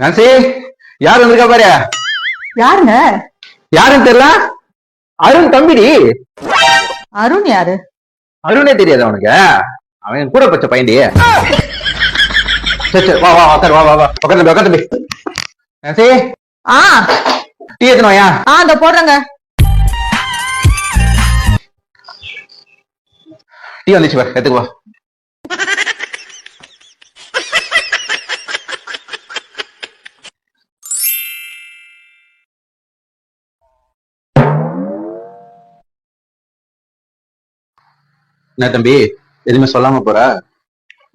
Nancy, யார் வந்திருக்கா பாரு. யாருங்க? யாருன்னு தெரியல. அருண் தம்பிடி. அருண் யாரு? அருணே தெரியாது அவனுக்கு? அவன் கூட பச்ச பையன்டி. சரி சரி, வா வா உட்காரு, வா வா வா உட்காந்து உட்காந்து. நான்சி, ஆ டீ ஏத்தணும்யா? இந்த போடுறேங்க. டீ வந்துச்சு பாரு, எடுத்துக்குவா. என்ன தம்பி, எதுவுமே சொல்லாம போற?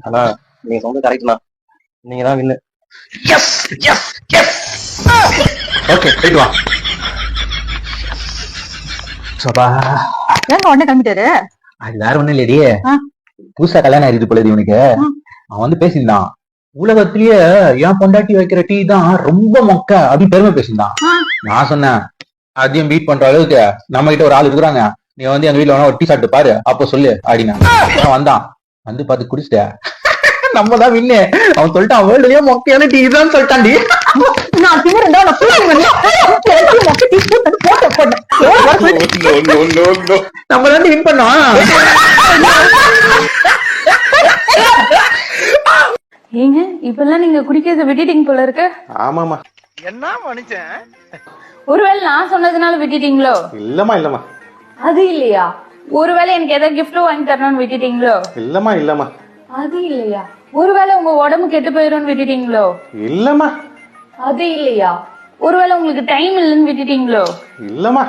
ஆனா நீங்க சொன்னது கரெக்ட்ண்ணா. நீங்க தான் win. Yes yes yes. Okay, போயிட்டு வா. சபா, ஏங்க உடனே கிளம்பிட்டாரு? அது வேற ஒண்ணும் இல்லடி, புதுசா கல்யாணம் ஆயிருக்கு போல இவனுக்கு. அவன் வந்து பேசியிருந்தான், உலகத்திலேயே என் பொண்டாட்டி வைக்கிற டீ தான் ரொம்ப மொக்க அப்படின்னு பெருமை பேசியிருந்தான். நான் சொன்னேன், அதையும் பீட் பண்ற அளவுக்கு நம்ம கிட்ட ஒரு ஆள் இருக்கிறாங்க, நீ வந்து எங்க வீட்டுல வேணா ஒரு டீ சாப்பிட்டு பாரு, அப்போ சொல்லு அப்படின்னா. வந்தான், வந்து பார்த்து குடிச்சிட்ட. நம்ம தான் வின்னு. அவன் சொல்லிட்டான், வேர்ல்ட்லயே மொக்கையான டீ தான் சொல்லிட்டான்டி. நான் திமிருண்டா, நான் நம்ம தான் வின் பண்ணோம். ஏங்க இப்பெல்லாம் நீங்க குடிக்கிறத விட்டுட்டீங்க போல இருக்கு. ஆமாமா. என்ன மனுஷன்? ஒருவேளை நான் சொன்னதுனால விட்டுட்டீங்களோ? இல்லம்மா இல்லம்மா. அது இல்லையா? ஒருவேளை எனக்கு ஏதாவது கிஃப்ட் வாங்கி தரணும்னு விட்டுட்டீங்களோ? இல்லம்மா இல்லம்மா. அது இல்லையா? ஒருவேளை உங்க உடம்பு கெட்டு போயிடும்னு விட்டுட்டீங்களோ? இல்லம்மா. அது இல்லையா? ஒருவேளை உங்களுக்கு டைம் இல்லைன்னு விட்டுட்டீங்களோ? இல்லம்மா.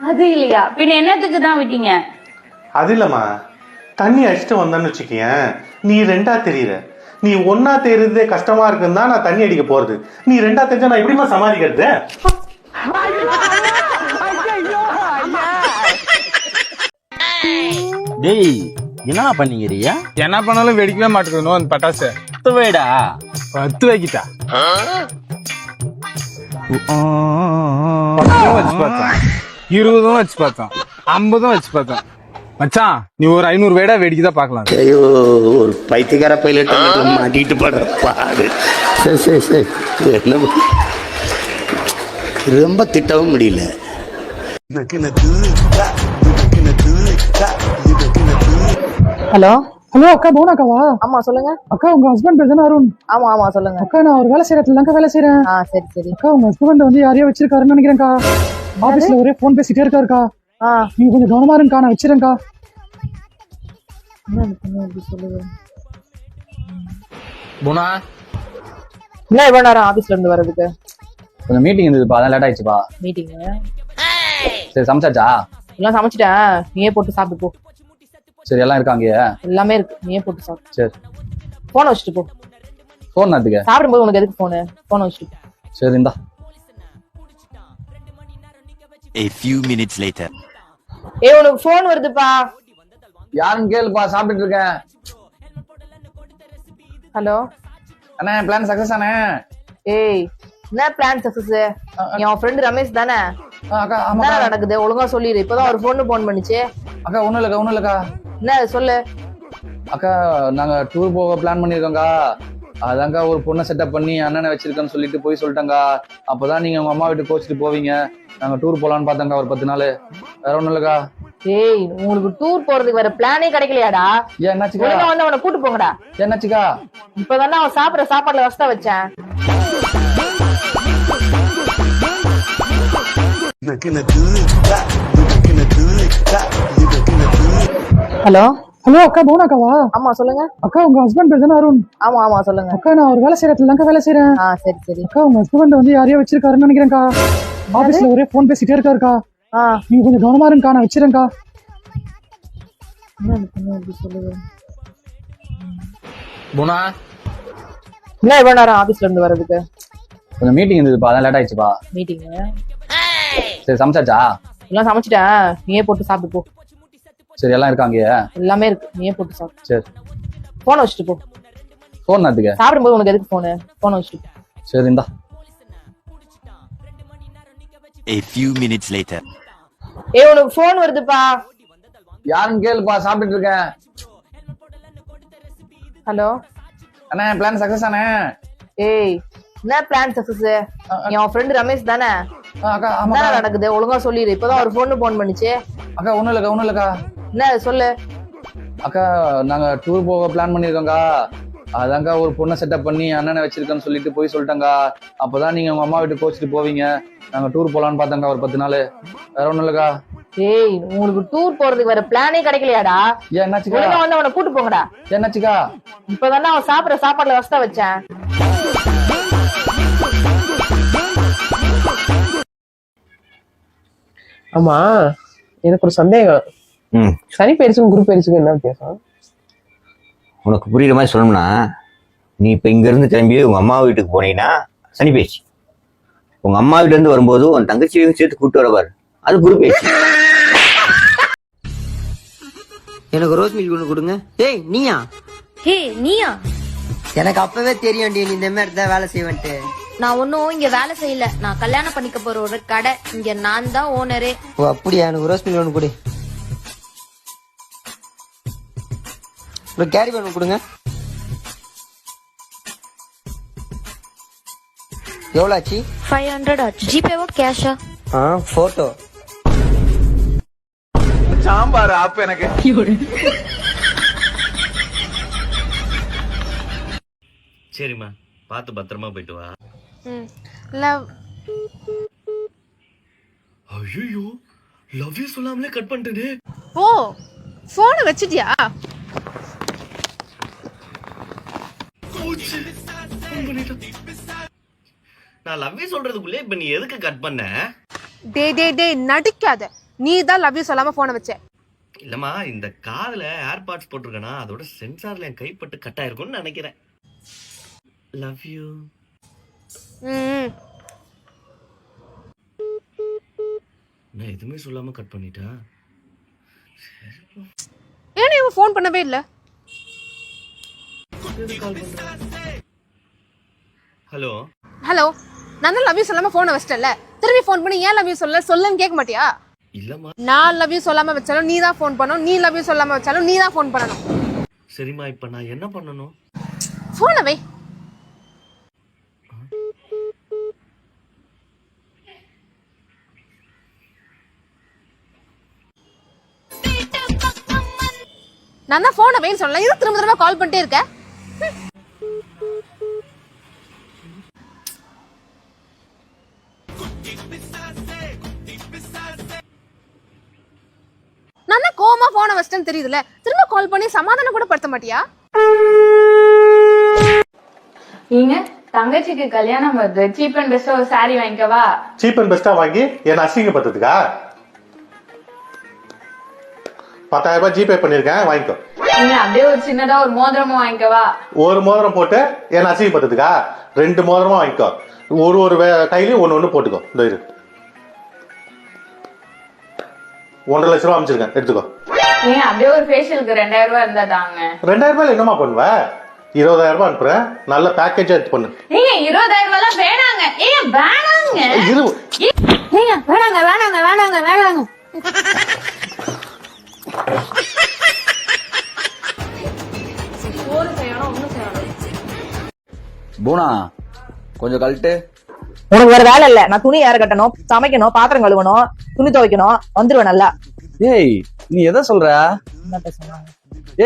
அது இல்லையா? பின்ன என்னத்துக்கு தான் விட்டீங்க? அது இல்லம்மா, தண்ணி அடிச்சுட்டு வந்தான்னு வச்சுக்கேன், நீ ரெண்டா தெரியுற. நீ ஒன்னா தெரியுறதே கஷ்டமா இருக்குன்னு தான் நான் தண்ணி அடிக்க போறது. நீ ரெண்டா தெரிஞ்சா நான் எப்படிமா சமாளிக்கிறது? டேய், என்ன பண்ணீங்கறியா? என்ன பண்ணாலும் வெடிக்கவே மாட்டேங்குது அந்த பட்டாசு. 10 வைடா. 10 வைக்கிட்டா. 10 வச்சு பார்த்தோம், 20 வச்சு பார்த்தோம், 50 வச்சு பார்த்தோம். மச்சான், நீ ஒரு 500 வேடா வெடிக்கதான் பாக்கலாம். ஐயோ, ஒரு பைத்தியக்கார பைலட் மாட்டிட்டு படுற பாடு. சரி சரி சரி, என்ன ரொம்ப திட்டவும் முடியல. ஹலோ ஹலோ அக்கா, போனா அக்காவா? ஆமா சொல்லுங்க. அக்கா, உங்க ஹஸ்பண்ட் பேர் தானே அருண்? ஆமா ஆமா சொல்லுங்க. அக்கா, நான் ஒரு வேலை செய்யற இடத்துல தான்க்கா வேலை செய்யறேன். சரி சரி. அக்கா, உங்க ஹஸ்பண்ட் வந்து யாரையோ வச்சிருக்காருன்னு நினைக்கிறேன்க்கா. ஆபீஸ்ல ஒரே போன் பேசிட்டே இருக்காருக்கா. நீங்க கொஞ்சம் கவனமா இருங்கக்கா, நான் வச்சிருக்கேன்க்கா. புனா, என்ன இவ்வளவு நேரம் ஆபீஸ்ல இருந்து வர்றதுக்கு? கொஞ்சம் மீட்டிங் இருந்ததுப்பா, அதான் லேட் ஆயிடுச்சுப்பா. மீட்டிங்? சரி, சமைச்சாச்சா? எல்லாம் சமைச்சிட்டேன், நீயே போட்டு சாப்பிட்டு போ. சரி, எல்லாம் இருக்காங்க. எல்லாமே இருக்கு, நீயே போட்டு சாப்பிடு. சரி, போன வச்சுட்டு போ. போன் நேரத்துக்கு சாப்பிடும்போது உனக்கு எதுக்கு போனு? போன வச்சுட்டு போ. சரி, இந்தா. A few minutes later. உனக்கு போன் வருதுப்பா. யாருன்னு கேளுப்பா, சாப்பிட்டுட்டு இருக்கேன். ஹலோ அண்ணா, பிளான் சக்சஸ் ஆனே. ஏய், என்ன பிளான் சக்சஸ்? என் ஃப்ரெண்ட் ரமேஷ் தானே? அக்கா, ஆமா. என்ன நடக்குது ஒழுங்கா சொல்லிடு. இப்பதான் ஒரு பொண்ணு போன் பண்ணுச்சு. அக்கா, ஒண்ணும் இல்லக்கா. என்ன சொல்லு. அக்கா, நாங்க டூர் போக பிளான் பண்ணிருக்கோங்கா. அதாங்க ஒரு பொண்ணை செட்டப் பண்ணி அண்ணனை வச்சிருக்கேன்னு சொல்லிட்டு போய் சொல்லிட்டேங்க. அப்பதான் நீங்க உங்க அம்மா வீட்டு கோச்சிட்டு போவீங்க. நாங்க டூர் போலான்னு பார்த்தோங்க ஒரு 10 நாள். வேற ஒண்ணும் இல்லக்கா. ஏய், உங்களுக்கு டூர் போறதுக்கு வேற பிளானே கிடைக்கலையாடா? ஏன் என்னாச்சுக்கா? வந்து அவனை கூட்டு போங்கடா. என்னாச்சுக்கா? இப்பதானே அவன் சாப்பிடுற சாப்பாடுல வசத வச்சேன். ஹலோ ஹலோ அக்கா, போனா அக்காவா? ஆமா சொல்லுங்க. அக்கா, உங்க ஹஸ்பண்ட் பேர் தானே அருண்? ஆமா ஆமா சொல்லுங்க. அக்கா, நான் ஒரு வேலை செய்யற இடத்துல தான்க்கா வேலை செய்யறேன். சரி சரி. அக்கா, உங்க ஹஸ்பண்ட் வந்து யாரையோ வச்சிருக்காருன்னு நினைக்கிறேன்க்கா. ஆபீஸ்ல ஒரே போன் பேசிட்டே இருக்காருக்கா. நீங்க கொஞ்சம் கவனமா இருங்கக்கா, நான் வச்சிருக்கேன்க்கா. புனா, என்ன இவ்வளவு நேரம் ஆபீஸ்ல இருந்து வர்றதுக்கு? கொஞ்சம் மீட்டிங் இருந்ததுப்பா, அதான் லேட் ஆயிடுச்சுப்பா. மீட்டிங்? சரி, சமைச்சாச்சா? எல்லாம் சமைச்சிட்டேன், நீயே போட்டு சாப்பிட்டு போ. சரி, எல்லாம் இருக்காங்க. எல்லாமே இருக்கு, நீயே போட்டு சாப்பிடு. சரி, போன வச்சுட்டு போ. போன் நேரத்துக்கு சாப்பிடும்போது உனக்கு எதுக்கு போனு? போன வச்சுட்டு போ. சரி, இந்தா. A few minutes later. உனக்கு போன் வருதுப்பா. யாருன்னு கேளுப்பா, சாப்பிட்டுட்டு இருக்கேன். ஹலோ அண்ணா, பிளான் சக்சஸ் ஆனே. ஏய் என்ன பிளான் சக்சஸ்? என் ஃப்ரெண்ட் ரமேஷ் தானே? அக்கா ஆமா என்ன நடக்குது ஒழுங்கா சொல்லிடு. இப்பதான் ஒரு பொண்ணு போன் பண்ணுச்சு. அக்கா ஒண்ணும் இல்லக்கா என்ன சொல்லு. அக்கா நாங்க டூர் போக பிளான் பண்ணிருக்கோங்கா. அதாங்க ஒரு பொண்ணை செட்டப் பண்ணி அண்ணனை வச்சிருக்கேன்னு சொல்லிட்டு போய் சொல்லிட்டேங்க. அப்பதான் நீங்க உங்க அம்மா வீட்டு கோச்சிட்டு போவீங்க. நாங்க டூர் போலான்னு பார்த்தோங்க ஒரு 10 நாள். வேற ஒண்ணும் இல்லக்கா. ஏய் உங்களுக்கு டூர் போறதுக்கு வேற பிளானே கிடைக்கலையாடா? ஏன் என்னாச்சுக்கா? ஒழுங்கா வந்து அவனை கூட்டு போங்கடா. என்னாச்சுக்கா? இப்பதானே அவன் சாப்பிடுற சாப்பாடுல வசதா வச்சேன். ஆமா, எனக்கு ஒரு சந்தேகம். சனி பயிற்சிக்கும் குரு பயிற்சிக்கும் என்ன வித்தியாசம்? உனக்கு புரியுற மாதிரி சொல்லணும்னா, நீ இப்போ இங்கேருந்து கிளம்பி உங்கள் அம்மா வீட்டுக்கு போனீங்கன்னா சனி பேச்சு. உங்கள் அம்மா வீட்டிலேருந்து வரும்போது உன் தங்கச்சியும் சேர்த்து கூப்பிட்டு வரப்பாரு, அது குரு பேச்சு. எனக்கு ரோஸ் மில்க் ஒன்று கொடுங்க. ஏய் நீயா? ஹே நீயா? எனக்கு அப்பவே தெரியும் நீ இந்த மாதிரி தான் வேலை செய்வேன்ட்டு. நான் ஒன்னும் இங்க வேலை செய்யல. நான் கல்யாணம் பண்ணிக்க போற ஒரு கடை. இங்க நான் தான் ஓனரே. ஓ அப்படியா? எனக்கு ரோஸ் மில்க் ஒன்று கொடு. ஒரு கேரி பேக் கொடுங்க. எவ்வளோ ஆச்சு? 500 ஆச்சு. ஜிபேவா கேஷா? போட்டோ. சாம்பார் ஆப்பு எனக்கு. சரிம்மா, பார்த்து பத்திரமா போயிட்டு வா. லவ். ஐயோ, லவ் யூ சொல்லாமலே கட் பண்ணிட்டேனே. ஓ போனை வச்சிட்டியா? நான் லவ் யூ சொல்றதுக்குள்ளே இப்ப நீ எதுக்கு கட் பண்ண? டே நடிக்காத. நீ தான் லவ் யூ சொல்லாம போனை வச்ச. இல்லம்மா, இந்த காதுல ஏர்பாட்ஸ் போட்டிருக்கனா, அதோட சென்சார்ல என் கைப்பட்டு கட் ஆயிருக்கும்னு நினைக்கிறேன். Love you. நான் எதுவுமே சொல்லாம கட் பண்ணிட்டா. ஏன்னா இவன் போன் பண்ணவே இல்ல. ஹலோ ஹலோ, நான் தான் லவ் யூ சொல்லாம போனை வச்சிட்டேன்ல. திரும்பி போன் பண்ணி ஏன் லவ் யூ சொல்லுன்னு கேட்க மாட்டியா? இல்லம்மா, நான் லவ் யூ சொல்லாம வச்சாலும் நீ தான் போன் பண்ணணும். நீ லவ் யூ சொல்லாம வச்சாலும் நீ தான் போன் பண்ணணும். சரிம்மா, இப்ப நான் என்ன பண்ணணும்? போனை வை. நான் தான் போனை வைன்னு சொல்லல. இது திரும்ப திரும்ப கால் பண்ணிட்டே இருக்க. நான் தான் கோமா போனை வச்சிட்டேன்னு தெரியுதுல. திரும்ப கால் பண்ணி சமாதானம் கூட படுத்த மாட்டியா? நீங்க தங்கச்சிக்கு கல்யாணம் வருது. சீப் அண்ட் பெஸ்டா ஒரு சாரி வாங்கிக்கவா? சீப் அண்ட் பெஸ்டா வாங்கி என்ன அசிங்கப்படுத்துறதுக்கா? 10,000 ரூபாய் ஜிபே பண்ணிருக்கேன், வாங்கிக்கோ. நீங்க அப்படியே ஒரு சின்னதா ஒரு மோதிரமும் வாங்கிக்கவா? ஒரு மோதிரம் போட்டு என்ன அசிங்கப்படுத்துறதுக்கா? 2 மோதிரமா வாங்கிக்கோ. ஒரு கையிலயும் ஒண்ணு போட்டுக்கோ. இந்த இரு, 1.5 லட்சம் ரூபாய் அமைச்சிருக்கேன், எடுத்துக்கோ. நீங்க அப்படியே ஒரு ஃபேஷியலுக்கு 2000 ரூபாய் இருந்தா தாங்க. 2000 ரூபாய் என்னமா பண்ணுவ? 20,000 ரூபாய் அனுப்புறேன், நல்ல பேக்கேஜா எடுத்து பண்ணு. நீங்க 20,000 ரூபாய் வேணாங்க. ஏன் வேணாங்க? நீங்க வேணாங்க வேணாங்க வேணாங்க வேணாங்க. பூனா கொஞ்சம் கழட்டு. உனக்கு வேற வேலை இல்ல. நான் துணி யார கட்டணும், சமைக்கணும், பாத்திரம் கழுவணும், துணி துவைக்கணும், வந்துருவேன் நல்லா. ஏய் நீ எதை சொல்ற?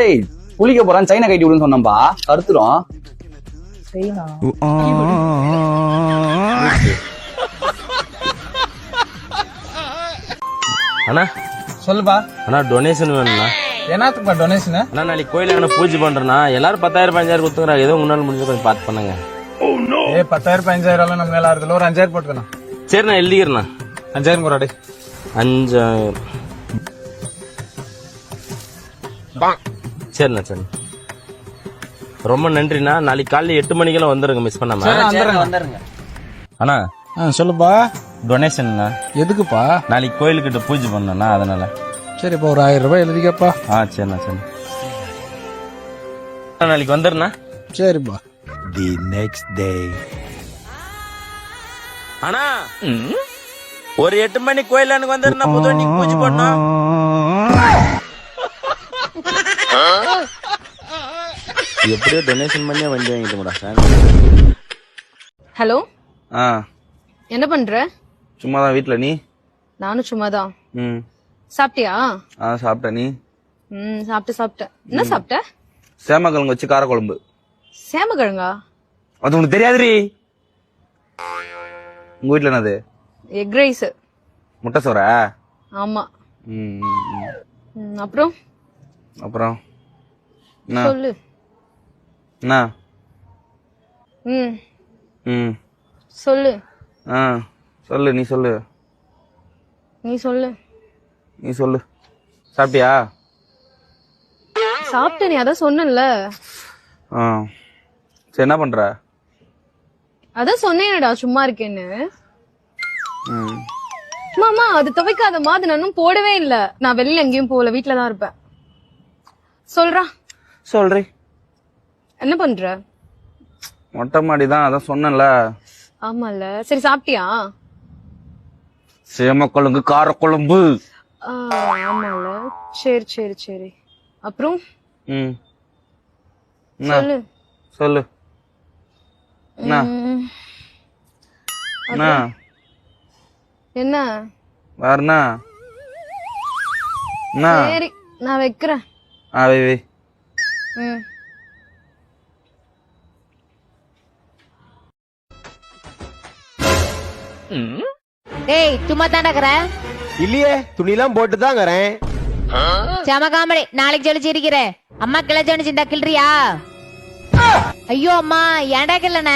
ஏய் குளிக்க போறான், சைனா கட்டி விடுன்னு சொன்னப்பா, கருத்துரும். அண்ணா சொல்லுப்பா. அண்ணா, டொனேஷன் வேணும்ண்ணா. என்னத்துக்குப்பா டொனேஷன்? அண்ணா, நாளைக்கு கோயில பூஜை பண்றேன்னா எல்லாரும் 10,000 15,000 கொடுத்துக்கிறாங்க. ஏதோ முன்னாள் முடிஞ்சு கொஞ்சம் பார்த்து பண்ணுங்க. 10,000 15,000 நம்ம மேல ஆறுதுல ஒரு 5,000 போட்டுக்கணும். சரி, நான் எழுதிக்கிறேண்ணா. 5,000 போறாடே. 5,000. சரிண்ணா, சரி. ரொம்ப நன்றிண்ணா. நாளைக்கு காலையில 8 மணிக்கெல்லாம் வந்துருங்க, மிஸ் பண்ணாம. வந்துருங்க. அண்ணா சொல்லுப்பா. டொனேஷன்ண்ணா. எதுக்குப்பா? நாளைக்கு கோயிலுக்கிட்ட பூஜை பண்ணண்ணா, அதனால. சரிப்பா, ஒரு 1000 ரூபாய் எழுதிக்கப்பா. சரிண்ணா, சரி. நாளைக்கு வந்துடுண்ணா. சரிப்பா. The next day. அண்ணா, ஒரு 8 மணி கோயில எனக்கு வந்துடுண்ணா, புது நீங்க பூஜை பண்ணோம். எப்படியோ டொனேஷன் பண்ணியே வண்டி வாங்கிட்டு சார். ஹலோ, ஆ என்ன பண்ற? சும்மா தான் வீட்ல. நீ? நானும் சும்மாதான். ம். சாப்பிட்டியா? சாப்பிட்டேன். நீ? சாப்பிட்டேன். என்ன சாப்பிட்ட? சேமக்கிழங்கு வச்சு காரக்குழம்பு. சேமக்கிழங்கா? அது உனக்கு தெரியாதுரி. உங்க வீட்ல என்னது? Egg rice. முட்டை சோறா? ஆமா. ம். அப்புறம் என்ன? சொல்லு. என்ன? ம். சொல்லு. சொல்லு. நீ சொல்லு. நீ சொல்லு. சாப்பிட்டியா? சாப்பிட்டேனே, அதான் சொன்னேன்ல. சரி, என்ன பண்ற? அதான் சொன்னேனடா சும்மா இருக்கேன்னு. ம். மாமா அது துவைக்காதமா, அது நானும் போடவே இல்ல. நான் வெளியில எங்கேயும் போகல, வீட்டுலதான் இருப்பேன். சொல்றேன். என்ன பண்ற? மொட்டை மாடி தான், அதான் சொன்னேன்ல. ஆமால. சரி, சாப்பிட்டியா? சேமக்கிழங்கு காரக்குழம்பு. ஆமால. சரி. அப்புறம் ம். சொல்லு. சொல்லு. என்ன? என்ன? வேற என்ன? சரி, நான் வைக்கிறேன். வை. டேய், சும்மா தாண்டக்கற? இல்லையே, துணிலாம் போட்டுதாங்கறேன். சமகாமடி, நாளைக்கு ஜொலிச்சிருக்கிறேன். அம்மா கிளை ஜோனிச்சுண்டா கிள்றியா? ஐயோ அம்மா, ஏன்டா கிள்ளன?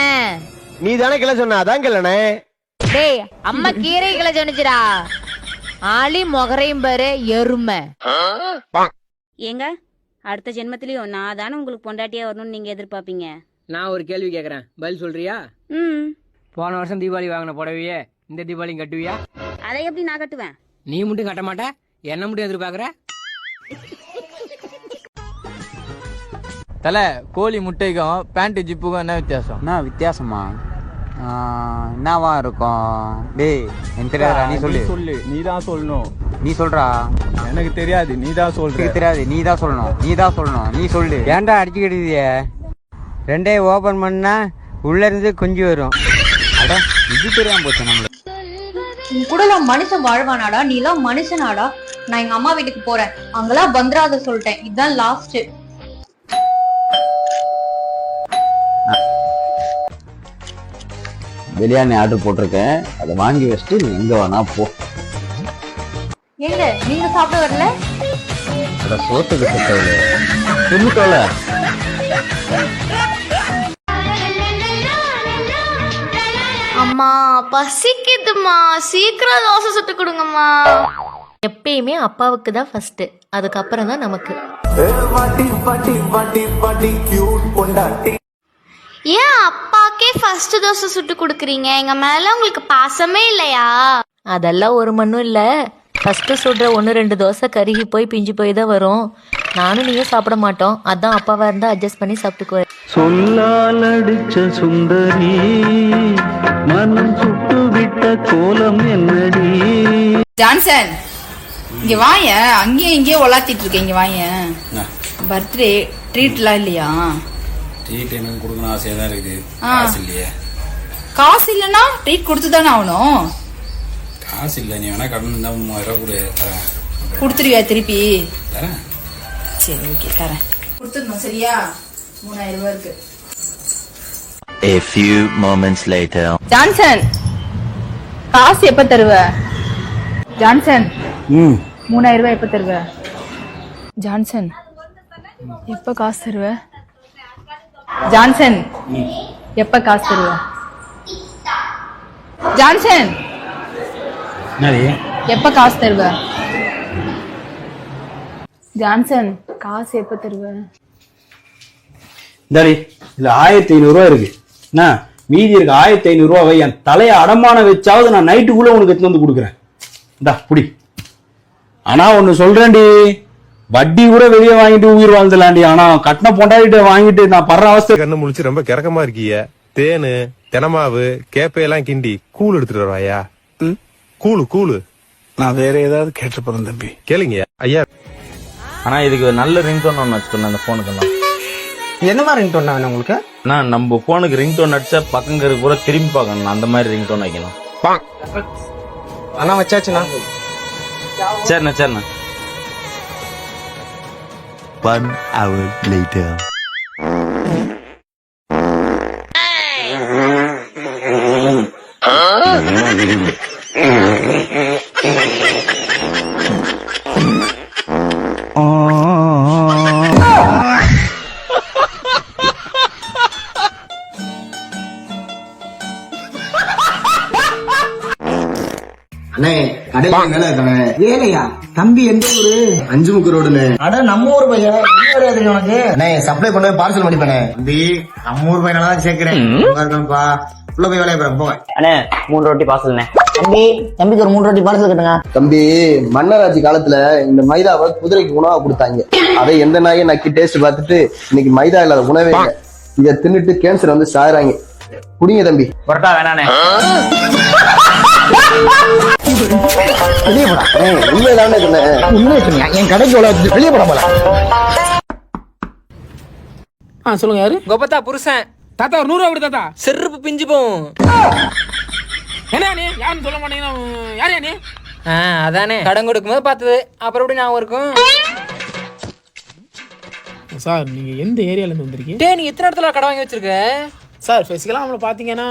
நீ தானே கிளை சொன்ன, அதான் கிளனே. டேய், அம்மா கீரை கிளை ஜோனிச்சுடா. ஆளி மொகரையும் பாரு, எருமை. ஏங்க, அடுத்த ஜென்மத்திலயும் நான் தானே உங்களுக்கு பொண்டாட்டியா வரணும்னு நீங்க எதிர்பார்ப்பீங்க. நான் ஒரு கேள்வி கேக்குறேன், பதில் சொல்றியா? போன வருஷம் தீபாவளி வாங்கின புடவையே இந்த தீபாவளி கட்டுவியா? அதை எப்படி நான் கட்டுவேன்? நீ மட்டும் கட்ட மாட்ட, என்ன மட்டும் எதிர்பார்க்கற? தல, கோழி முட்டைக்கும் பேண்ட் ஜிப்புக்கும் என்ன வித்தியாசம்? என்ன வித்தியாசமா? என்னவா இருக்கும்? டேய், எனக்கு தெரியாதா? நீ சொல்லு. நீ தான் சொல்லணும். நீ சொல்றா. எனக்கு தெரியாது, நீ தான் சொல்ற. தெரியாது, நீ தான் சொல்லணும். நீ சொல்லு. ஏன்டா அடிச்சுக்கிடுதிய? ரெண்டே ஓபன் பண்ணா உள்ள இருந்து குஞ்சு வரும். அட, இது தெரியாம போச்சு நம்மளுக்கு. உன் கூட மனுஷன் வாழ்வானாடா? நீ எல்லாம் மனுஷனாடா? நான் எங்க அம்மா வீட்டுக்கு போறேன், அங்கெல்லாம் வந்துடாத சொல்லிட்டேன். இதுதான் லாஸ்ட். பிரியாணி ஆர்டர் போட்டிருக்கேன், அதை வாங்கி வச்சுட்டு நீ எங்க வேணா போ. எங்க நீங்க சாப்பிட வரல? அட, சோத்துக்கு சொல்லிட்டோல. அம்மா பசிக்குதுமா, சீக்கிரம் தோசை சுட்டு கொடுங்கம்மா. எப்பயுமே அப்பாவுக்கு தான் ஃபர்ஸ்ட், அதுக்கப்புறம் தான் நமக்கு. ஏன் அப்பாக்கே ஃபர்ஸ்ட் தோசை சுட்டு கொடுக்குறீங்க? எங்க மேல உங்களுக்கு பாசமே இல்லையா? அதெல்லாம் ஒரு மண்ணும் இல்ல. ஃபர்ஸ்ட் சுடுற 1-2 தோசை கருகி போய் பிஞ்சு போய் தான் வரும். நானும் நீயும் சாப்பிட மாட்டோம், அதான் அப்பாவா இருந்தா அட்ஜஸ்ட் பண்ணி சாப்பிட்டுக்குவேன். சொல்லால் அடிச்ச சுந்தரி, மனம் சுட்டு விட்ட கோலம் என்னடி? ஜான்சன், இங்க வாய. அங்கேயும் இங்கேயும் ஒலாத்திட்டு இருக்கேன். இங்க வாய. பர்த்டே ட்ரீட்லாம் இல்லையா? ட்ரீட் எனக்கு கொடுக்கணும் ஆசையா தான் இருக்குது. காசு இல்லையே. காசு இல்லைன்னா ட்ரீட் கொடுத்துதானே ஆகணும். காசு இல்லை, நீ வேணா கடன் இருந்தா 3000 ரூபாய் தரேன். கொடுத்துருவியா திருப்பி? தரேன். சரி, ஓகே, தரேன். கொடுத்துடணும், சரியா? 3000 ரூபாய் இருக்கு. A few moments later. Johnson, காசு எப்ப தருவ? ஜான்சன், 3000 ரூபாய் எப்ப தருவ? ஜான்சன், எப்ப காசு தருவ? ஜான்சன், எப்ப காசு தருவ? ஜான்சன், எப்ப காசு தருவ? ஜான்சன், காசு எப்ப தருவ? இதுல 1500 ரூபாய் இருக்கு. என்ன மீதி இருக்கு? 1500 ரூபாய் என் தலையை அடமான வச்சாவது நான் நைட்டுக்குள்ள உனக்கு எடுத்து வந்து கொடுக்குறேன். இந்தா புடி. ஆனா ஒண்ணு சொல்றேன்டி, வட்டி கூட வெளியே வாங்கிட்டு உயிர் வாழ்ந்துலாண்டி. ஆனா கட்டின பொண்டாடிட்ட வாங்கிட்டு நான் படுற அவஸ்தை. கண்ணு முழிச்சு ரொம்ப கிறக்கமா இருக்கீங்க. தேனு, தெனமாவு, கேப்பையெல்லாம் கிண்டி கூழ் எடுத்துட்டு வருவாயா? கூழு. நான் வேற ஏதாவது கேட்டு போறேன் தம்பி. கேளுங்க ஐயா. ஆனா இதுக்கு நல்ல ரிங்டோன் ஒன்று வச்சுக்கணும் அந்த போனுக்கெல்லாம். என்ன மாதிரி ரிங்டோன் வேணும் உங்களுக்கு? நான் நம்ம போனுக்கு ரிங்டோன் அடிச்சா பக்கங்க பூரா திரும்பி பார்க்கணும், அந்த மாதிரி ரிங்டோன் வைக்கணும். அண்ணா வச்சாச்சுண்ணா. சரிண்ணா. 1 hour later. அண்ணே கடையில வேலை இருக்கானே. வேலையா தம்பி? எந்த ஊரு? 5 முக்கு ரோடுன்னு. அட நம்ம ஊர் பையன். என்ன தெரியும் உனக்கு? அண்ணே சப்ளை பண்ண பார்சல் பண்ணிப்பேனே. தம்பி நம்ம ஊர் பையனா தான் சேர்க்கிறேன். இருக்கணும்ப்பா. உள்ள போய் வேலையை பாருங்க போங்க. அண்ணே 3 ரொட்டி பார்சல்ண்ணே. தம்பிக்கு ஒரு 3 ரொட்டி பார்சல் கட்டுங்க. தம்பி மன்னராட்சி காலத்துல இந்த மைதாவை குதிரைக்கு உணவா கொடுத்தாங்க. அதை எந்த நாயை நக்கி டேஸ்ட் பார்த்துட்டு இன்னைக்கு மைதா இல்லாத உணவே இல்லை. இதை தின்னுட்டு கேன்சர் வந்து சாகுறாங்க. குடிங்க தம்பி. பரோட்டா வேணானே. வெளியே போடா. உண்மைதானே சொன்னேன். உண்மையை சொன்னியா? என் கடைக்கு வெளியே போட போல. சொல்லுங்க யாரு? கோபத்தா புருஷன். தாத்தா ஒரு 100 ரூபா விடு தாத்தா. செருப்பு பிஞ்சு போகும். என்ன நீ யாருன்னு சொல்ல மாட்டீங்கன்னா யாரையா நீ? அதானே கடன் கொடுக்கும்போது பார்த்தது. அப்புறம் எப்படி ஞாபகம் இருக்கும்? சார் நீங்க எந்த ஏரியால இருந்து வந்திருக்கீங்க? டேய் நீ எத்தனை இடத்துல கடை வாங்கி வச்சிருக்க? சார் பேசிக்கலாம். நம்மளை பார்த்தீங்கன்னா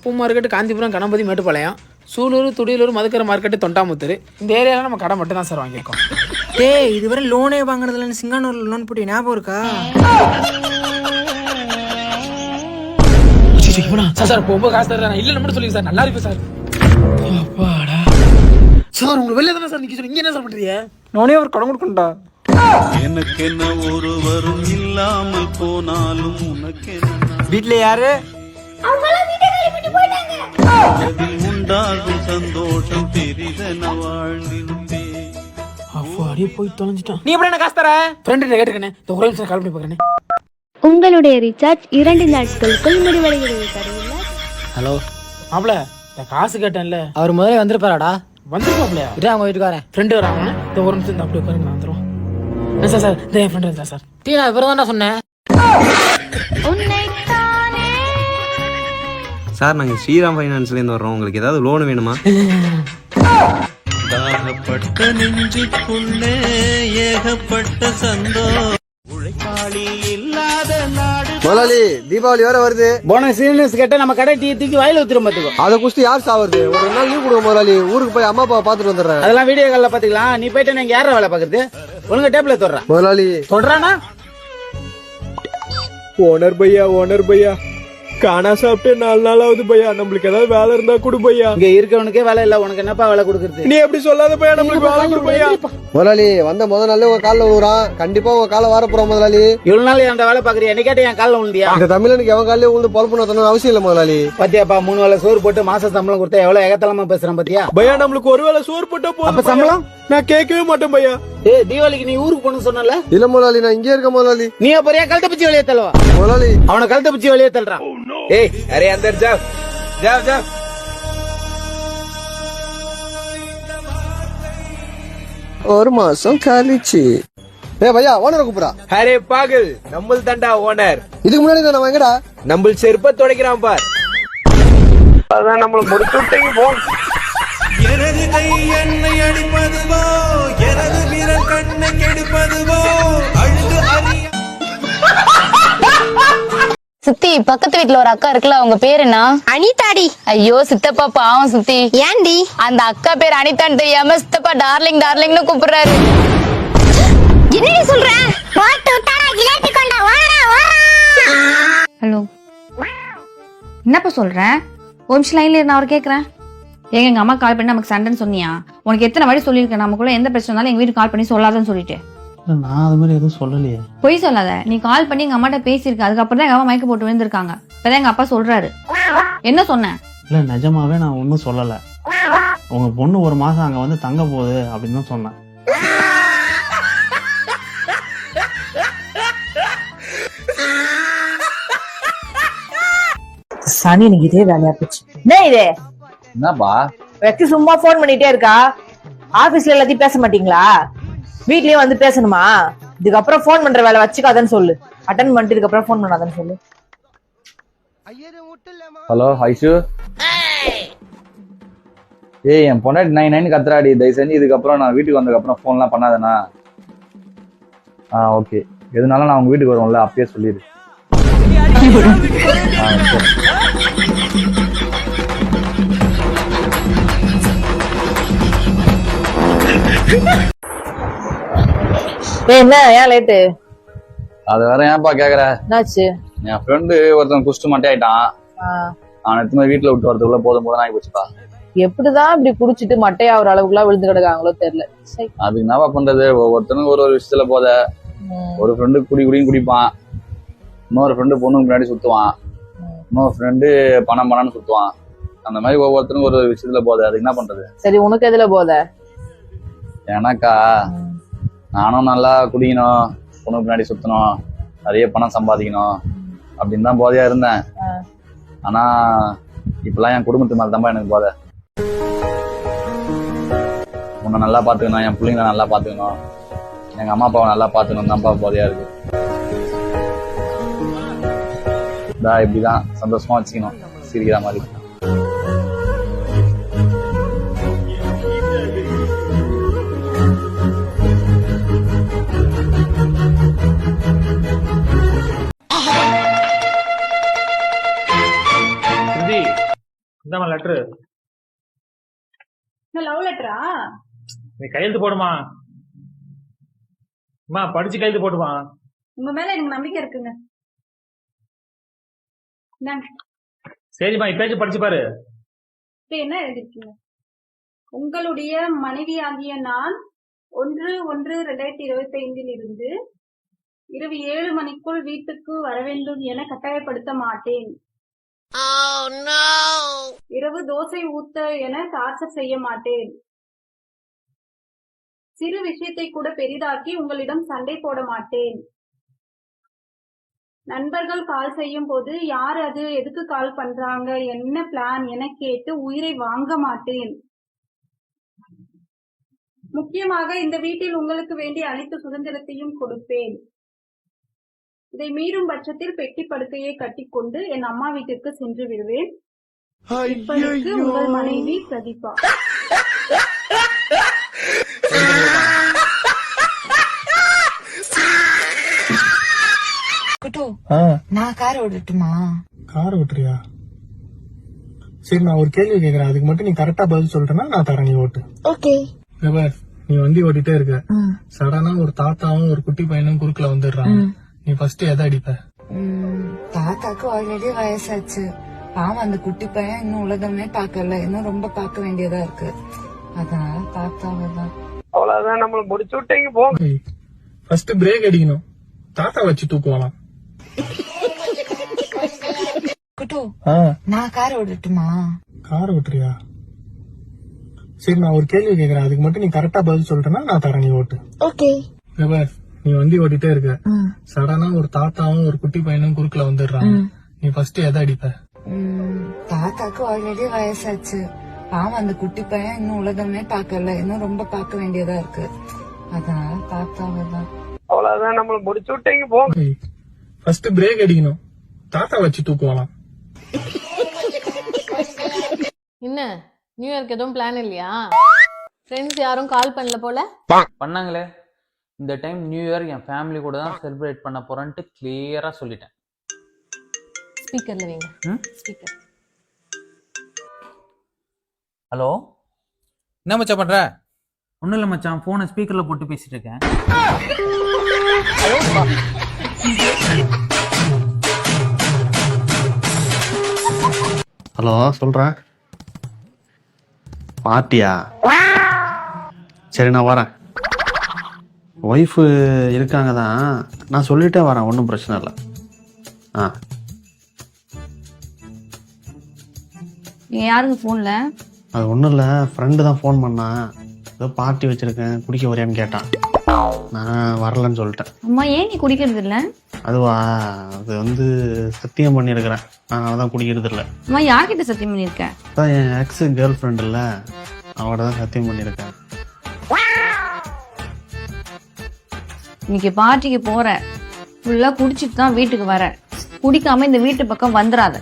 பூ மார்க்கெட்டு, காந்திபுரம், கணபதி, மேட்டுப்பாளையம், சூலூர், துடியலூர், மதுக்கரை மார்க்கெட்டு, தொண்டாமுத்தூர், இந்த ஏரியாவில் நம்ம கடை மட்டும் தான் சார் வாங்கியிருக்கோம். டேய் இதுவரை லோனே வாங்கினதுல சிங்கானூர்ல லோன் போட்டு ஞாபகம் இருக்கா? சார் ரொம்ப காசு தர்றேன். இல்லை மட்டும் சொல்லுங்க சார். நல்லா இருக்கு சார். அப்பாடா சார் உங்களுக்கு வெளியே தானே சார் நிக்க சொல்லி இங்க என்ன சார் பண்றீங்க? நானே ஒரு கடன் கொடுக்கணும்டா. எனக்கு என்ன ஒருவரும் இல்லாமல் போனாலும் உனக்கு வீட்ல யாரு? உண்டாகும் சந்தோஷம் பெரிதென வாழ்ந்திருந்தேன். அப்பாடியே போய் தொலைஞ்சிட்டான். நீ எப்படி என்ன காசு தர? ஃப்ரெண்ட் கேட்டுக்கண்ணே. இந்த ஒரே நிமிஷம் கால் பண்ணி பார்க்கறேன். உங்களுடைய ரீசார்ஜ் 2 நாட்களுக்குள் முடிவடைகிறது. ஹலோ மாப்ள, இந்த காசு கேட்டேன்ல, அவர் முதல்ல வந்திருப்பாராடா? வந்துருப்பாப்லையா? இதே அவங்க வீட்டுக்காரன் ஃப்ரெண்டு வராங்க. இந்த ஒரு நிமிஷம் இந்த அப்படி உட்காருங்க, நான் வந்துடுவோம். என்ன சார் சார் இந்த என் ஃப்ரெண்டு இருந்தா சார். நான் இவரை தான்டா சொன்னேன். சார் நாங்க ஸ்ரீராம் ஃபைனான்ஸ்ல இருந்து வர்றோம். உங்களுக்கு ஏதாவது லோன் வேணுமா? தாகப்பட்ட நெஞ்சுக்குள்ளே ஏகப்பட்ட சந்தோஷம். உழைப்பாளி இல்லாத நாடு. முதலாளி தீபாவளி வேற வருது. போனஸ் சீனியர்ஸ் கேட்ட நம்ம கடை டீ தூக்கி வாயில ஊத்திரும் பாத்துக்கோ. அதை குடிச்சு யார் சாவுறது? ஒரு நாள் லீவ் கொடுங்க முதலாளி. ஊருக்கு போய் அம்மா அப்பா பாத்துட்டு வந்துடுறேன். அதெல்லாம் வீடியோ கால்ல பாத்துக்கலாம். நீ போயிட்டு நீங்க யார வேலை பாக்குறது? ஒழுங்கா டேப்ல தொடுறா முதலாளி. தொடுறானா? ஓனர் பையா காணா சாப்பிட்டு 4 நாளாவது பையா. நம்மளுக்கு ஏதாவது வேலை இருந்தா கொடு பையா. இங்க இருக்கவனுக்கே வேலை இல்ல, உனக்கு என்னப்பா வேலை கொடுக்கறது? நீ எப்படி சொல்லாத பையா, நம்மளுக்கு வேலை கொடு பையா. முதலாளி வந்த முதல் நாளே உங்க காலில் விழுறான். கண்டிப்பா உங்க காலை வார போறோம் முதலாளி. இவ்வளவு நாள் அந்த வேலை பாக்குறியா? என்ன கேட்ட என் காலில் விழுந்தியா? இந்த தமிழனுக்கு எவன் காலையில விழுந்து பொழப்பு நடத்தணும் அவசியம் இல்ல முதலாளி. பாத்தியாப்பா 3 வேளை சோறு போட்டு மாச சம்பளம் கொடுத்தா எவ்வளவு ஏகத்தலமா பேசுறான் பாத்தியா? பையா நம்மளுக்கு ஒரு வேளை சோறு போட்டா போதும். அப்ப சம்பளம் நான் கேட்கவே மாட்டேன் பையா. ஏய் தீபாவளிக்கு நீ ஊருக்கு போகணும்னு சொன்னல? இல்ல முதலாளி நான் இங்கே இருக்க முதலாளி. நீ அப்பறியா கழுத்தை பிச்சு வெளியே தள்ளுவா முதலாளி? அவனை கழுத்தை பிச்சு வெளியே தள்ளுறான். ஏய் அரே अंदर जा जा जा. ஒரு மாசம் கழிச்சு. பையா ஓனரை கூப்பிடா. அரே பாகல் நம்மள் தாண்டா ஓனர். இதுக்கு முன்னாடி நான் எங்கடா? நம்மள் செருப்ப துடைக்கிறான் பார். அதான் நம்மள முடிச்சு விட்டீங்க போ. எனது கை என்னை அடிப்பதுவோ, எனது விரல் கண்ணை கெடுப்பதுவோ, அழுது அறிய. சித்தி பக்கத்து வீட்டுல ஒரு அக்கா இருக்குல்ல, அவங்க பேர் என்ன? அனிதாடி. ஐயோ சித்தப்பா பாவம் சித்தி. ஏன்டி? அந்த அக்கா பேர் அனிதான்னு தெரியாம சித்தப்பா டார்லிங் டார்லிங்னு கூப்பிடுறாரு. என்னடி சொல்ற? ஹலோ என்னப்பா சொல்ற? ஒரு நிமிஷம் லைன்ல இருந்து அவர் கேக்குறேன். எங்க அம்மா கால் பண்ணி நமக்கு சண்டைன்னு சொன்னியா? உனக்கு எத்தனை வாட்டி சொல்லியிருக்கேன் நமக்குள்ள எந்த பிரச்சனை இருந்தாலும் எங்க வீட்டுக்கு கால் பண்ணி சொல்லாதன்னு சொல்லிட்டு. நான் அது மாதிரி எதுவும் சொல்லலையே. பொய் சொல்லாத. நீ கால் பண்ணி எங்க அம்மாட்ட பேசியிருக்க. அதுக்கப்புறம் தான் எங்க அம்மா மயக்க போட்டு விழுந்திருக்காங்க. இப்பதான் எங்க அப்பா சொல்றாரு. என்ன சொன்னேன்? இல்ல நிஜமாவே நான் ஒன்னும் சொல்லல. உங்க பொண்ணு 1 மாசம் அங்க வந்து தங்க போகுது அப்படின்னு தான் சொன்னேன். சனி எனக்கு இதே வேலையா போச்சு. என்ன இது? என்னப்பா வெக்க சும்மா போன் பண்ணிட்டே இருக்கா? ஆபீஸ்ல எல்லாத்தையும் பேச மாட்டீங்களா? வீட்லயும் வந்து பேசணுமா? இதுக்கப்புறம் போன் பண்ற வேலை வச்சுக்காதன்னு சொல்லு. அட்டன் பண்ணிட்டு இதுக்கப்புறம் ஃபோன் பண்ணாதன்னு சொல்லு. ஹலோ ஐஷு. ஏய் என் பொண்ணாடி 99 கத்துறாடி. தயவு செஞ்சு இதுக்கப்புறம் நான் வீட்டுக்கு வந்ததுக்கப்புறம் ஃபோன்லாம் பண்ணாதேண்ணா. ஓகே. எதுனாலும் நான் உங்க வீட்டுக்கு வருவோம்ல, அப்பயே சொல்லிடு. என்ன ஏன் லேட்டு? அது வேற ஏன்பா கேக்குற? என்னாச்சு? என் ஃப்ரெண்டு ஒருத்தன் குடிச்சிட்டு மட்டும் ஆயிட்டான். அவன் எத்தனை வீட்டுல விட்டு வரதுக்குள்ள போதும் போதும் ஆகி போச்சுப்பா. எப்படிதான் இப்படி குடிச்சிட்டு மட்டையா ஒரு அளவுக்குலாம் விழுந்து கிடக்காங்களோ தெரியல. அதுக்கு என்னவா பண்றது, ஒவ்வொருத்தனும் ஒரு ஒரு விஷயத்துல போத. ஒரு ஃப்ரெண்டு குடியும் குடிப்பான், இன்னொரு ஃப்ரெண்டு பொண்ணுக்கு முன்னாடி சுத்துவான், இன்னொரு ஃப்ரெண்டு பணம்னு சுத்துவான். அந்த மாதிரி ஒவ்வொருத்தரும் ஒரு விஷயத்துல போத. அதுக்கு என்ன பண்றது? சரி, உனக்கு எதுல போத? எனக்கா, நானும் நல்லா குடிக்கணும், பொண்ணுக்கு முன்னாடி சுத்தணும், நிறைய பணம் சம்பாதிக்கணும் அப்படின்னு தான் போதையா இருந்தேன். ஆனா இப்பெல்லாம் என் குடும்பத்து மேல தான்ப்பா எனக்கு போதை. உன்னை நல்லா பாத்துக்கணும், என் பிள்ளைங்களை நல்லா பாத்துக்கணும், எங்க அம்மா அப்பாவை நல்லா பாத்துக்கணும் தான்ப்பா போதையா இருக்கு. இப்படிதான் சந்தோஷமா வச்சுக்கணும், சிரிக்கிற மாதிரி. இந்தாமா லெட்டரு. லவ் லெட்டரா? நீ கையெழுத்து போடுமா? அம்மா படிச்சு கையெழுத்து போடுமா? உங்க மேல எனக்கு நம்பிக்கை இருக்குங்க. சரிம்மா, இப்பயாச்சும் படிச்சு பாரு. என்ன எழுதிருக்கீங்க? உங்களுடைய மனைவியாகிய நான் 1/1/2025 இருந்து இரவு 7 மணிக்குள் வீட்டுக்கு வர வேண்டும் என கட்டாயப்படுத்த மாட்டேன். இரவு தோசை ஊத்த என டார்ச்சர் செய்ய மாட்டேன். சிறு விஷயத்தை கூட பெரிதாக்கி உங்களிடம் சண்டை போட மாட்டேன். நண்பர்கள் கால் செய்யும் போது யார் அது, எதுக்கு கால் பண்றாங்க, என்ன பிளான் என கேட்டு உயிரை வாங்க மாட்டேன். முக்கியமாக இந்த வீட்டில் உங்களுக்கு வேண்டிய அனைத்து சுதந்திரத்தையும் கொடுப்பேன். இதை மீறும் பட்சத்தில் பெட்டி படுக்கையை கட்டிக்கொண்டு என் அம்மா வீட்டிற்கு சென்று விடுவேன். இப்படிக்கு உங்கள் மனைவி பிரதீபா. நான் கார் ஓடட்டுமா? கார் ஓட்டுறியா? சரி, நான் ஒரு கேள்வி கேக்குறேன், அதுக்கு மட்டும் நீ கரெக்டா பதில் சொல்லிட்டேன்னா நான் தரேன், நீ ஓட்டு. ஓகே. நீ வண்டி ஓட்டிட்டே இருக்க, சடனா ஒரு தாத்தாவும் ஒரு குட்டி பையனும் குறுக்குல வந்துடுறாங்க. நீ ஃபர்ஸ்ட் எதை அடிப்ப? தாத்தாக்கு ஆல்ரெடி வயசாச்சு, பாவம் அந்த குட்டி பையன் இன்னும் உலகமே பாக்கல, இன்னும் ரொம்ப பார்க்க வேண்டியதா இருக்கு, அதனால தாத்தாவை தான். அவ்வளவுதான், நம்மள முடிச்சு விட்டீங்க போ. ஃபர்ஸ்ட் பிரேக் அடிக்கணும், தாத்தா வச்சு தூக்குவாலாம். நான் கார் ஓடட்டுமா? கார் ஓட்டுறியா? சரி, நான் ஒரு கேள்வி கேக்குறேன், அதுக்கு மட்டும் நீ கரெக்டா பதில் சொல்லிட்டேன்னா நான் தரேன், நீ ஓட்டு. ஓகே. நீ வண்டி ஓட்டிட்டே இருக்க, சடனா ஒரு தாத்தாவும் ஒரு குட்டி பையனும் குறுக்குல வந்துடுறாங்க. நீ ஃபர்ஸ்ட் எதை அடிப்ப? தாத்தாக்கு ஆல்ரெடி வயசாச்சு, பாவம் அந்த குட்டி பையன் இன்னும் உலகமே பாக்கல, இன்னும் ரொம்ப பார்க்க வேண்டியதா இருக்கு, அதனால தாத்தாவை தான். அவ்வளவுதான், நம்மள முடிச்சு விட்டீங்க போ. ஃபர்ஸ்ட் பிரேக் அடிக்கணும், தாத்தா வச்சு தூக்குவாலாம். என்ன நியூ இயர்க்கு எதுவும் பிளான் இல்லையா? ஃப்ரெண்ட்ஸ் யாரும் கால் பண்ணல போல? பண்ணாங்களே, இந்த டைம் நியூ இயர் என் ஃபேமிலி கூட தான் செலிப்ரேட் பண்ண போறேன்ட்டு கிளியரா சொல்லிட்டேன். ஸ்பீக்கர்ல வைங்க. ஸ்பீக்கர். ஹலோ, என்ன மச்சான் பண்ற? ஒன்றும் இல்லை மச்சான், ஃபோனை ஸ்பீக்கரில் போட்டு பேசிட்டு இருக்கேன். ஹலோ, சொல்றேன். பார்ட்டியா? சரி, நான் வரேன். ஒய்ஃபு இருக்காங்க தான், நான் சொல்லிட்டே வரேன், ஒன்றும் பிரச்சனை இல்லை. யாருங்க போன்ல? அது ஒன்றும் இல்லை, ஃப்ரெண்டு தான் ஃபோன் பண்ணான், ஏதோ பார்ட்டி வச்சிருக்கேன், குடிக்க வரையான்னு கேட்டான். நான் வரலன்னு சொல்லிட்டேன். அம்மா, ஏன் நீ குடிக்கிறது இல்ல? அதுவா, அது வந்து சத்தியம் பண்ணியிருக்கிறேன், அதனால தான் குடிக்கிறது இல்லை. அம்மா, யார்கிட்ட சத்தியம் பண்ணியிருக்க? அதான் என் எக்ஸ் கேர்ள் ஃப்ரெண்ட் இல்லை, அவட தான் சத்தியம் பண்ணியிருக்கேன். இன்னைக்கு பார்ட்டிக்கு போற, ஃபுல்லா குடிச்சிட்டு தான் வீட்டுக்கு வரேன். குடிக்காம இந்த வீட்டு பக்கம் வந்துடாத.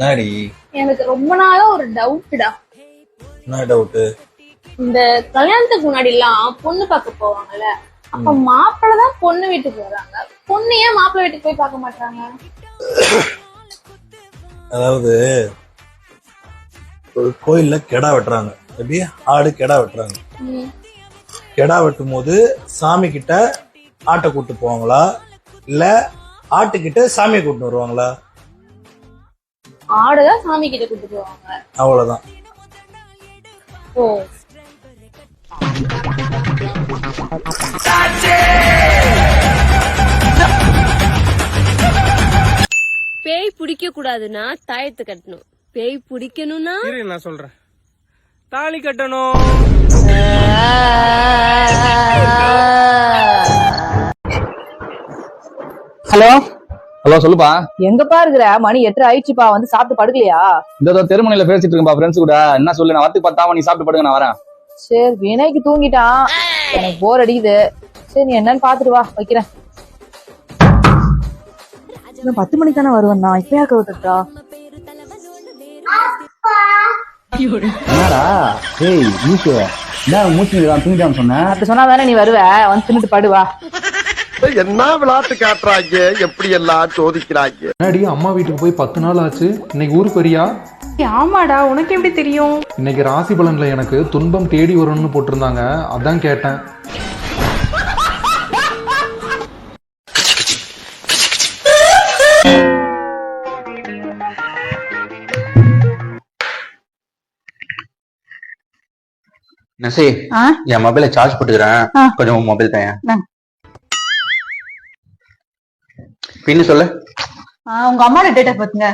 நாடி எனக்கு ரொம்ப நாளா ஒரு டவுட்டா. என்ன டவுட்? இந்த கல்யாணத்துக்கு முன்னாடி எல்லாம் பொண்ணு பார்க்க போவாங்கல்ல, அப்ப மாப்பிள்ளை தான் பொண்ணு வீட்டுக்கு வராங்க. பொண்ணு ஏன் மாப்பிள்ளை வீட்டுக்கு போய் பார்க்க மாட்டாங்க? அதாவது ஒரு கோயில்ல கெடா வெட்டுறாங்க. எப்படி? ஆடு கெடா வெட்டுறாங்க. கெடா வெட்டும் போது சாமி கிட்ட ஆட்டை கூட்டு போவாங்களா இல்ல ஆட்டுக்கிட்ட சாமியை கூட்டு வருவாங்களா? ஆடுதான் சாமி கிட்ட கூட்டு போவாங்க. அவ்வளவுதான். ஓ, பேய் பிடிக்க கூடாதுன்னா தாயத்து கட்டணும். பேய் பிடிக்கணும்னா நான் சொல்றேன், தாலி கட்டணும். ஹலோ ஹலோ, சொல்லுப்பா. எங்கப்பா இருக்கிற? மணி 8 ஆயிடுச்சுப்பா. வந்து சாப்பிட்டு படுக்கலையா? இந்த தெருமனையில பேசிட்டு இருக்கேன்பா ஃப்ரெண்ட்ஸ் கூட. என்ன சொல்லு, நான் வரத்துக்கு பத்தாம நீ சாப்பிட்டு படுங்க, நான் வரேன். சரி, வினைக்கு தூங்கிட்டான். எனக்கு போர் அடிக்குது. சரி, நீ என்னன்னு பாத்துட்டு வா, வைக்கிறேன். 10 மணிக்கு தானே வருவேன் நான். இப்பயா கவுத்துட்டா? என்னடா ஏய் மூச்சு என்ன மூச்சு தூங்கிட்டான்னு சொன்னேன். அப்படி சொன்னா தானே நீ வருவ. வந்து தின்னுட்டு படுவா. என்ன விளையாட்டு காட்டுறாங்க, எப்படி எல்லாம் சோதிக்கிறாங்க. முன்னாடி அம்மா வீட்டுக்கு போய் 10 நாள் ஆச்சு. இன்னைக்கு ஊருக்கு வரியா? ஆமாடா, உனக்கு எப்படி தெரியும்? இன்னைக்கு ராசி பலன்ல எனக்கு துன்பம் தேடி வரும்னு போட்டிருந்தாங்க, அதான் கேட்டேன். நசி, என் மொபைல சார்ஜ் போட்டுக்கிறேன், கொஞ்சம் மொபைல் தான். பின்னு சொல்லு. உங்க அம்மாவோட டேட் ஆஃப் பர்த்ங்க.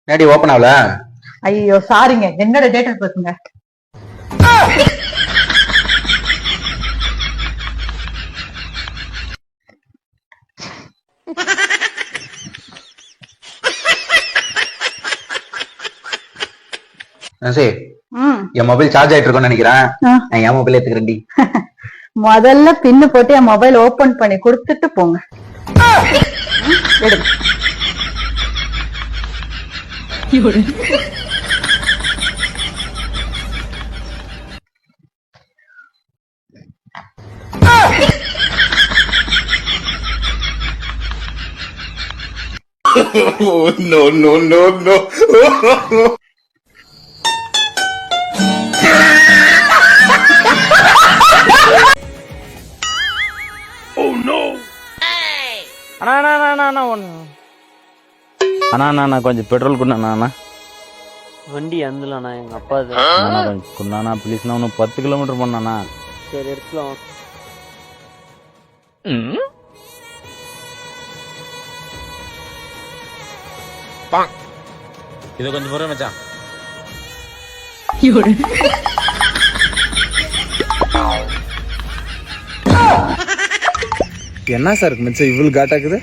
நேடி ஓபன் ஆகல. ஐயோ சாரிங்க, என்னோட டேட் ஆஃப் பர்த்ங்க. நசி, என் மொபைல் சார்ஜ் ஆயிட்டு இருக்கும்னு நினைக்கிறேன். நான் என் மொபைல் எடுத்துக்கிறேன்டி. முதல்ல பின்னு போட்டு என் மொபைல் ஓபன் பண்ணி கொடுத்துட்டு போங்க. எடுங்க. No, no, no, no. Oh no. அண்ணா கொஞ்சம் பெட்ரோல் குண்ணா. வண்டி அந்தலண்ணா, எங்க அப்பா கொஞ்சம் குண்ணாண்ணா ப்ளீஸ்ண்ணா. ஒன்று 10 கிலோமீட்டர் பண்ணாண்ணா. சரி எடுத்துலாம். இதை கொஞ்சம் முறை மச்சான். என்ன சார் மச்சான் இவ்வளவு காட்டாக்குது?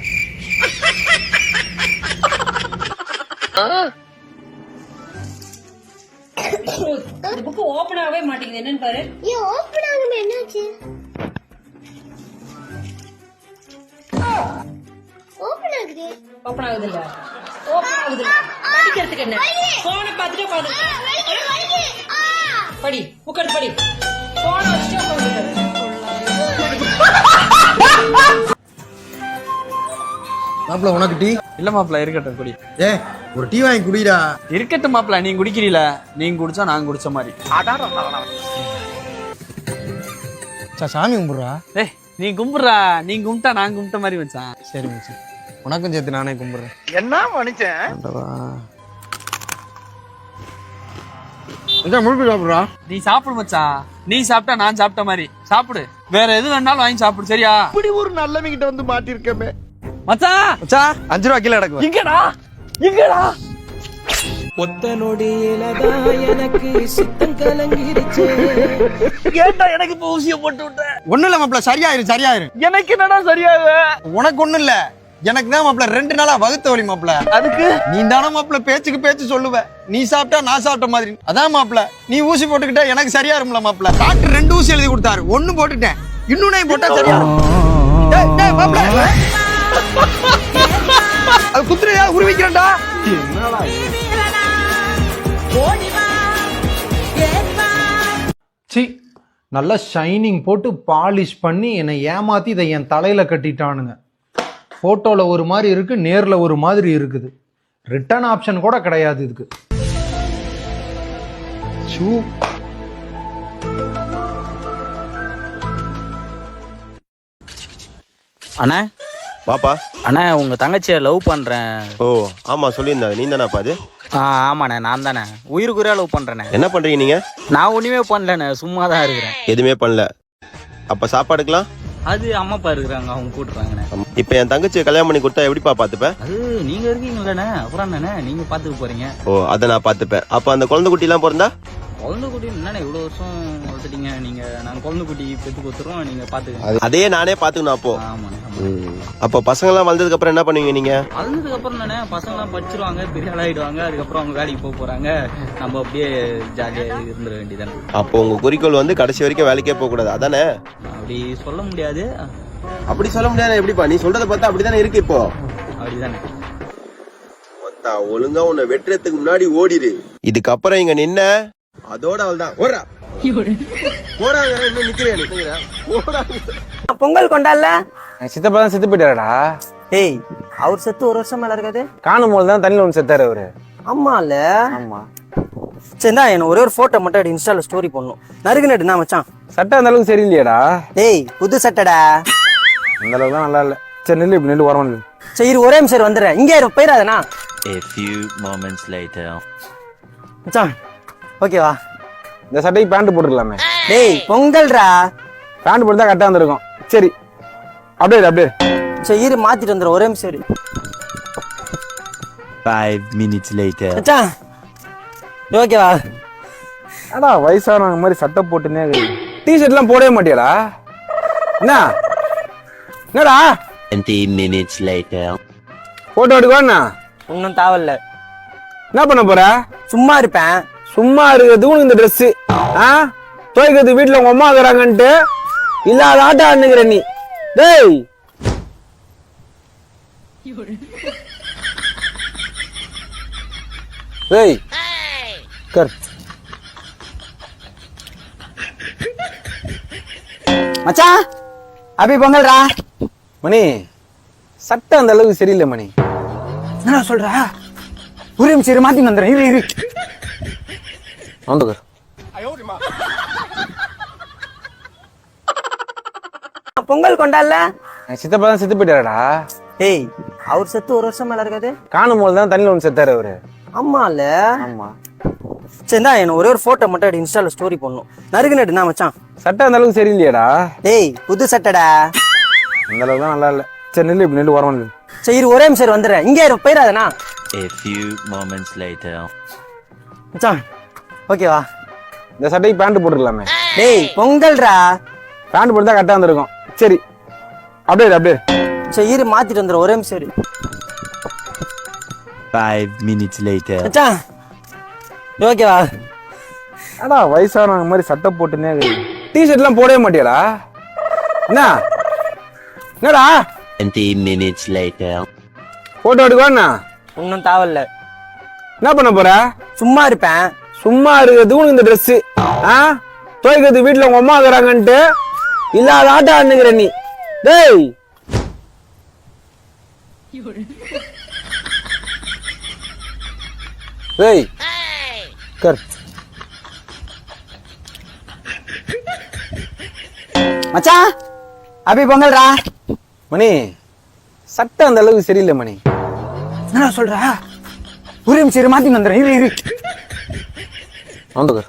இந்த புக் ஓபன் ஆகவே மாட்டேங்குது, என்னன்னு பாரு. ஏன் ஓபன் ஆகுது? என்னாச்சு? ஓபன் ஆகுது. ஓபன் ஆகுது இல்ல? ஓபன் ஆகுது. படிக்கிறதுக்கு என்ன? போனை பார்த்துட்டு பாரு. படி, புக் எடுத்து படி. போனை வச்சுட்டு உட்கார்ந்துட்டாரு. மாப்பிள்ள உனக்கு டீ? இல்ல மாப்பிள்ள இருக்கட்டும், குடி. ஏ ஒரு டீ வாங்கி குடிடா. இருக்கட்டும் மாப்பிள்ள, நீங்க குடிக்கிறீல, நீங்க குடிச்சா நாங்க குடிச்ச மாதிரி. சாமி கும்பிடுறா. ஏய் நீ கும்பிடுறா, நீங்க கும்பிட்டா நாங்க கும்பிட்ட மாதிரி வச்சான். சரி மச்சான், உனக்கும் சேர்த்து நானே கும்பிடுறேன். என்ன மனுஷன்? முழுக்க சாப்பிடுறா. நீ சாப்பிடு மச்சான், நீ சாப்பிட்டா நான் சாப்பிட்ட மாதிரி சாப்பிடு. வேற எது வேணாலும் வாங்கி சாப்பிடு, சரியா? இப்படி ஒரு நல்லவங்கிட்ட வந்து மாட்டிருக்கமே. மச்சான் மச்சான் 5 ரூபா கீழே கிடக்கு. இங்கடா இங்கடா. ஒத்த நொடியிலதான் எனக்கு சித்தம் கலங்கிருச்சு. ஏன்டா எனக்கு இப்ப ஊசிய போட்டு விட்ட? ஒண்ணும் இல்ல மாப்பிள்ள, சரியாயிரு. எனக்கு என்னடா சரியாக? உனக்கு ஒண்ணும் இல்ல, எனக்கு தான் மாப்பிள்ள 2 நாளா வகுத்த வலி மாப்பிள்ள. அதுக்கு நீ தானே மாப்பிள்ள பேச்சுக்கு பேச்சு சொல்லுவ, நீ சாப்பிட்டா நான் சாப்பிட்ட மாதிரி. அதான் மாப்பிள்ள, நீ ஊசி போட்டுக்கிட்டா எனக்கு சரியா இருக்கும்ல மாப்பிள்ள. டாக்டர் 2 ஊசி எழுதி கொடுத்தாரு, 1 போட்டுட்டேன், இன்னொன்னு போட்டா சரியா மாப்பிள்ள. அது குத்துறையா உருவிக்கிறேன்டா. என்னடா சி, நல்லா ஷைனிங் போட்டு பாலிஷ் பண்ணி என்னை ஏமாத்தி இதை என் தலையில கட்டிட்டானுங்க. போட்டோல ஒரு மாதிரி இருக்கு, நேர்ல ஒரு மாதிரி இருக்குது. ரிட்டர்ன் ஆப்ஷன் கூட கிடையாது இதுக்கு. ஷூ. அண்ணா பாப்பா. அண்ணா உங்க தங்கச்சியை லவ் பண்றேன். ஓ ஆமா சொல்லியிருந்தா, நீ தானேப்பா அது? ஆமாண்ணே, நான் தானே உயிருக்குறையா லவ் பண்றேண்ணே. என்ன பண்றீங்க நீங்க? நான் ஒண்ணுமே பண்ணலண்ணே, சும்மா தான் இருக்கிறேன். எதுவுமே பண்ணல. அப்ப சாப்பாடுக்கலாம் அது அம்மா அப்பா இருக்கிறாங்க, அவங்க கூட்டுறாங்கண்ணே. இப்ப என் தங்கச்சியை கல்யாணம் பண்ணி கொடுத்தா எப்படிப்பா பாத்துப்ப? அது நீங்க இருக்கீங்களண்ணே, அப்புறம் என்னண்ணே நீங்க பாத்துக்க போறீங்க. ஓ அதை நான் பாத்துப்பேன். அப்ப அந்த குழந்தை குட்டி எல்லாம் பிறந்தா? குழந்தை குட்டி என்னண்ணே இவ்வளவு வருஷம் வளர்த்துட்டீங்க நீங்க, நாங்க குழந்தை குட்டி பெற்று கொடுத்துறோம், நீங்க பாத்துக்க. அதே நானே பாத்துக்கணும் அப்போ. ஆமாண்ணே. அப்ப பசங்க எல்லாம் வளர்ந்ததுக்கு அப்புறம் என்ன பண்ணுவீங்க நீங்க? வளர்ந்ததுக்கு அப்புறம் தானே பசங்க எல்லாம் படிச்சிருவாங்க, பெரிய ஆளாயிடுவாங்க, அதுக்கப்புறம் அவங்க வேலைக்கு போக போறாங்க, நம்ம அப்படியே ஜாலியா இருந்துட வேண்டியதானே. அப்போ உங்க குறிக்கோள் வந்து கடைசி வரைக்கும் வேலைக்கே போக கூடாது, அதானே? அப்படி சொல்ல முடியாது. அப்படி சொல்ல முடியாது. எப்படிப்பா நீ சொல்றத பார்த்தா அப்படிதானே இருக்கு. இப்போ அப்படிதானே. ஒழுங்கா உன்னை வெட்டுறதுக்கு முன்னாடி ஓடிடு. இதுக்கப்புறம் இங்க நின்ன அதோட அவள்தான். ஓடுறா போறாங்க. இன்னும் நிக்கிறேன். பொங்கல் கொண்டாடல? சித்தப்பா தான் செத்து போயிட்டாரடா. ஏய், அவர் செத்து 1 வருஷம் மேல இருக்காது. காணும் போது தான் தண்ணியில் ஒன்று செத்தாரு அவரு. ஆமால. ஆமா. சரிடா, எனக்கு ஒரே ஒரு போட்டோ மட்டும் அப்படி இன்ஸ்டால ஸ்டோரி பண்ணணும். நறுக்கு நட்டு நான் மச்சான். சட்டை அந்த அளவுக்கு சரியில்லையாடா? ஏய், புது சட்டடா. அந்த அளவுக்கு தான் நல்லா இல்ல. சரி நெல்லு, இப்ப நெல்லு வரணும். சரி இரு, ஒரே நிமிஷம் வந்துடுறேன். இங்கே இரு, போயிடாதண்ணா. A few moments later. மச்சான் ஓகேவா? இந்த சட்டைக்கு பேண்ட் போட்டுக்கலாமே. டேய் பொங்கல்ரா. பேண்ட் போட்டு தான் கரெக்டா வந்திருக்கும். சரி அப்படியே. சரி இரு, மாத்திட்டு வந்துடுறேன், ஒரே நிமிஷம் இரு. 5 minutes later. மச்சான் ஓகேவா? அடா வயசானவங்க மாதிரி சட்டை போட்டுனே டிஷர்ட்லாம் போடவே மாட்டியாடா? என்னடா 20 minutes later. போட்டோ எடுக்கவாண்ணா? ஒன்னும் தேவையில்ல. என்ன பண்ண போற? சும்மா இருப்பேன். சும்மா இருக்கிறதுக்கு இந்த ட்ரெஸ் துவைக்கிறது வீட்டுல உங்க அம்மா இருக்கிறாங்கன்ட்டு இல்லாத ஆட்டா ஆடுங்கிற நீ. டேய் டேய் கர் மச்சான் அபி பொங்கல்ரா. மணி சட்டை அந்த அளவுக்கு சரியில்லை மணி. என்ன சொல்ற? ஒரு நிமிஷம் இரு, மாத்தி வந்துடுறேன். இரு வந்துக்கர். பொங்கல் கொண்டாடல? சித்தப்பா தான் செத்து போயிட்டாரடா. ஏய், அவர் செத்து 1 வருஷம் மேல இருக்காது. காணும் போது தான் தண்ணியில் ஒன்று செத்தாரு அவரு. ஆமால. ஆமா. சரிடா, எனக்கு ஒரே ஒரு போட்டோ மட்டும் அப்படி இன்ஸ்டால ஸ்டோரி பண்ணணும். நறுக்கு நட்டு நான் மச்சான். சட்டை அந்த அளவுக்கு சரியில்லையாடா? ஏய், புது சட்டடா. அந்த அளவுக்கு தான் நல்லா இல்ல. சரி நெல்லு, இப்ப நெல்லு வரணும். சரி இரு, ஒரே நிமிஷம் வந்துடுறேன். இங்கே இரு, போயிடாதண்ணா. A few moments later. மச்சான் ஓகேவா? இந்த சட்டைக்கு பேண்ட் போட்டுக்கலாமே. டேய் பொங்கல்ரா. பேண்ட் போட்டு தான் கரெக்டா வந்திருக்கும். சரி அப்படியே. சரி இரு, மாத்திட்டு வந்துடுறேன், ஒரே நிமிஷம் இரு. 5 minutes later. மச்சான் ஓகேவா? அடா வயசானவங்க மாதிரி சட்டை போட்டுனே டிஷர்ட்லாம் போடவே மாட்டியாடா? என்னடா 20 minutes later. போட்டோ எடுக்கவாண்ணா? ஒன்னும் தேவையில்ல. என்ன பண்ண போற? சும்மா இருப்பேன். சும்மா இருக்கிறதுக்கு இந்த ட்ரெஸ் துவைக்கிறது வீட்டுல உங்க அம்மா இருக்கிறாங்கன்ட்டு இல்லாத ஆட்டா ஆடுங்கிற நீ. டேய் டேய் கர். மச்சான் அபி பொங்கல்ரா. மணி சட்டை அந்த அளவுக்கு சரியில்லை மணி. என்ன சொல்ற? ஒரு நிமிஷம் இரு, மாத்தி வந்துடுறேன். இரு வந்துக்கர்.